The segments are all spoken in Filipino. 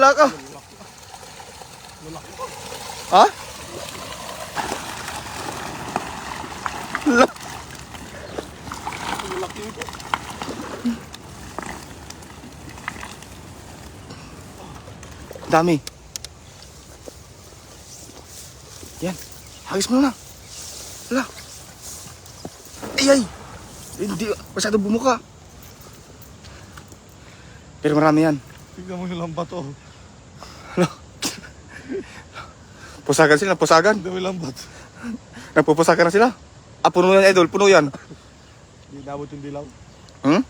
Wala ka. Ha? Dami. Yan. Hagis mo na. Wala. Ay. Hindi. Masyado bumuka. Pero marami yan. Tignan mo yung lambat oh. Pusagan sila. Pusagan. Tignan mo yung lambat. Nagpupusagan na sila. Ah, puno yan, idol. Puno yan. Hindi inabot yung dilaw. Hmm?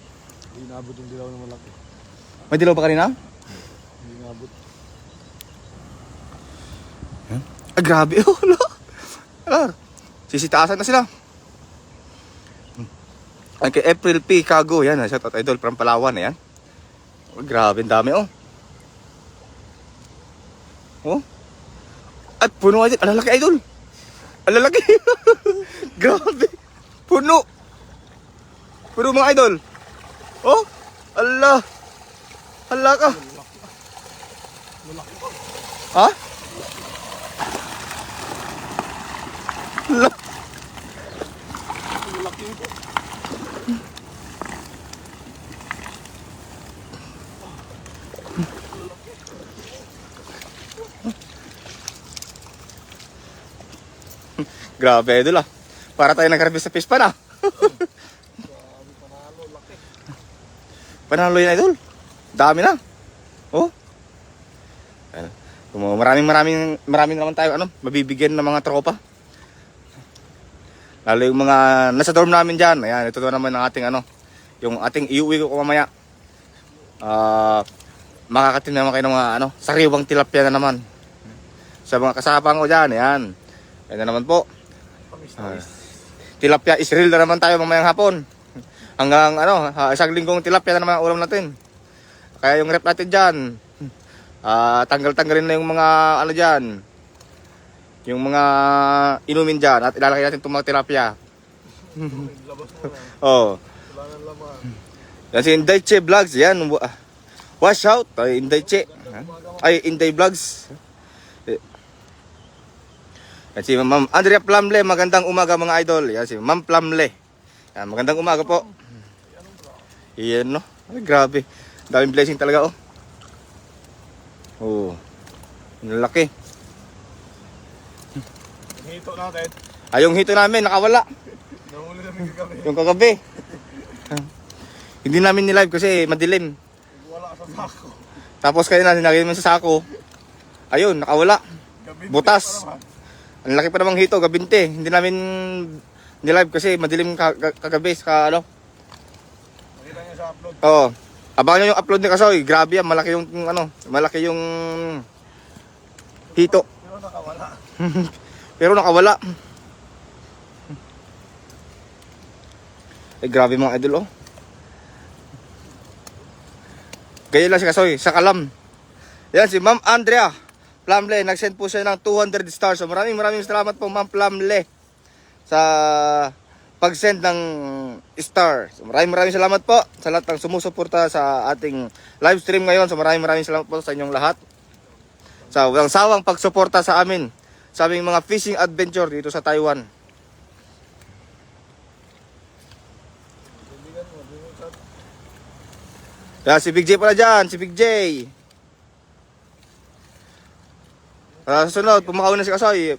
Hindi inabot yung dilaw na malaki. May dilaw ba kanina? Hindi inabot. Ah, grabe. Oh, wala. Sisitaasan na sila. Ay, kay April P. Cago. Yan. Shout out, idol. From Palawan. Yan. Oh, grabe. Ang dami, oh. Oh. At puno, idol. Alalaki, idol. Alalaki. Grabe. Puno. Puno, mga idol. Oh. Allah. Allah ka. Ha? Allah. Malaki ito. Grabe, idol ah. Para tayo nag-harvest sa fish pan ah. Panalo yan, idol. Dami na. Oh. Maraming naman tayo mabibigyan ng mga tropa. Lalo yung mga nasa dorm namin diyan. Ayan, ito naman ang ating yung ating iuwi ko mamaya. Makakatin naman kayo ng mga sariwang tilapia na naman. Sa mga kasapang ko diyan, ayan. Ayan na naman po. Tilapia Israel na naman tayo mamayang hapon. Hanggang isang linggong tilapia na naman ang ulam natin. Kaya yung rep natin dyan, tanggal-tanggalin na yung mga dyan, yung mga inumin dyan at ilalagay natin itong mga tilapia. Oh. Wala nang laman. Yan si Inday Che Vlogs, yan. Wash out, Inday Che. Ay, Inday Vlogs. Yan si Ma'am Andrea Plamle, magandang umaga mga idol. Yan si Ma'am Plamle. Yan, magandang umaga po. Yan no. Ay, grabe. Daming blessing talaga oh. Oh. Ang laki. Hito natin. Ay, yung hito namin nakawala. Nahuli namin kagabi. Yung kagabi. Hindi namin ni-live kasi madilim. Wala sa sako. Tapos kayo na nilagay namin sa sako. Ayun, nakawala. Gabi Butas. Ang laki pa namang hito, gabinte. Hindi namin ni-live kasi madilim kagabi sa Nakita niya sa upload. Oo. Abangan nyo yung upload ni Kasoy. Grabe yan, malaki yung malaki yung hito. Pero nakawala. Pero nakawala. Eh, grabe mga idol oh. Gaya lang si Kasoy, sa Kalam. Yan si Ma'am Andrea Plamle, nag-send po siya ng 200 stars. So maraming salamat po Ma'am Plamle sa pag-send ng star. So maraming salamat po sa lahat ng sumusuporta sa ating live stream ngayon. So maraming salamat po sa inyong lahat. Sa walang sawang pagsuporta sa amin, sa aming mga fishing adventure dito sa Taiwan. Yan, si Big J pala dyan, si Big J. Sa sunod, pumakaw na si Kasoy,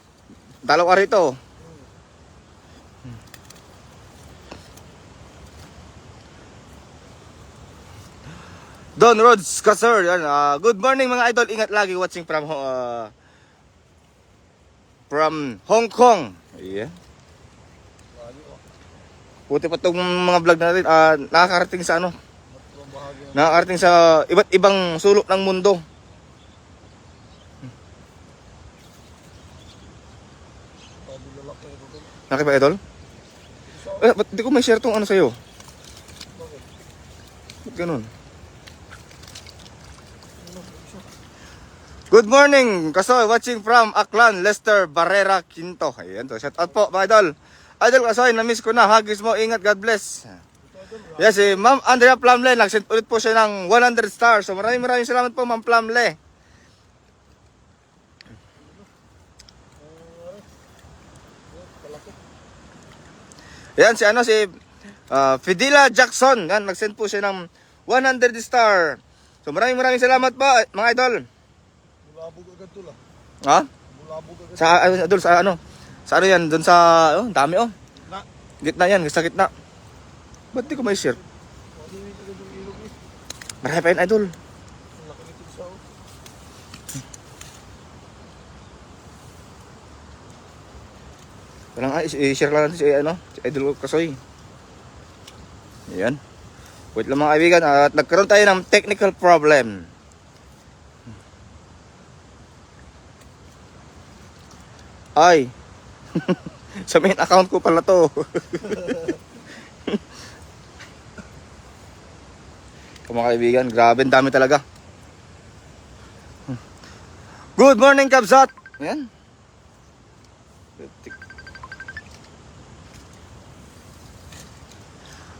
dalaw ka rito. Don Rods Kasur, yan. Good morning mga idol, ingat lagi watching from Hong Kong. Yeah. Buti pa itong mga vlog natin, nakakarating sa nakakarating sa iba't ibang sulok ng mundo. Laki ba idol? Ba't di ko may share tong sa'yo? Ba't ganun? Good morning, Kasoy, watching from Aklan, Lester Barrera, Quinto. Ayan to, shout out po mga idol. Idol Kasoy, na-miss ko na, hagis mo, ingat, God bless. Yes, si Ma'am Andrea Plamle, nag-send ulit po siya ng 100 stars. So maraming salamat po Ma'am Plamle. Yan, si ano, si Fidila Jackson. Yan, nag-send po siya ng 100 star. So maraming salamat po, mga idol. Bulabog agad to lah. Ha? Bulabog agad. Sa ano? Sa ano yan? Doon sa, dami oh. Na. Gitna yan, sa gitna. Ba't di ko may share? Ano yung agad yung ilog eh. Marami pa yun, idol. Ang laki nito sa oh. Walang i-share lang natin si, si Idol Kasoy. Ayan. Wait lang mga kaibigan. At nagkaroon tayo ng technical problem. Ay. Sa main account ko pala to. Mga kaibigan, grabe, ang dami talaga. Good morning, Kabsat. Ayan.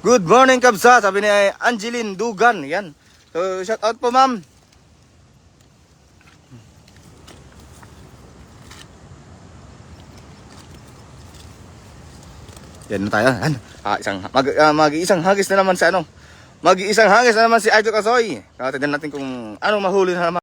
Good morning, Kabsat. Sabi ni Angeline Dugan. Yan. So, shout out po, ma'am. Yan na tayo. Mag-iisang hagis na naman si ano. Mag-iisang hagis na naman si Idol Kasoy. Tingnan natin kung anong mahuli na naman.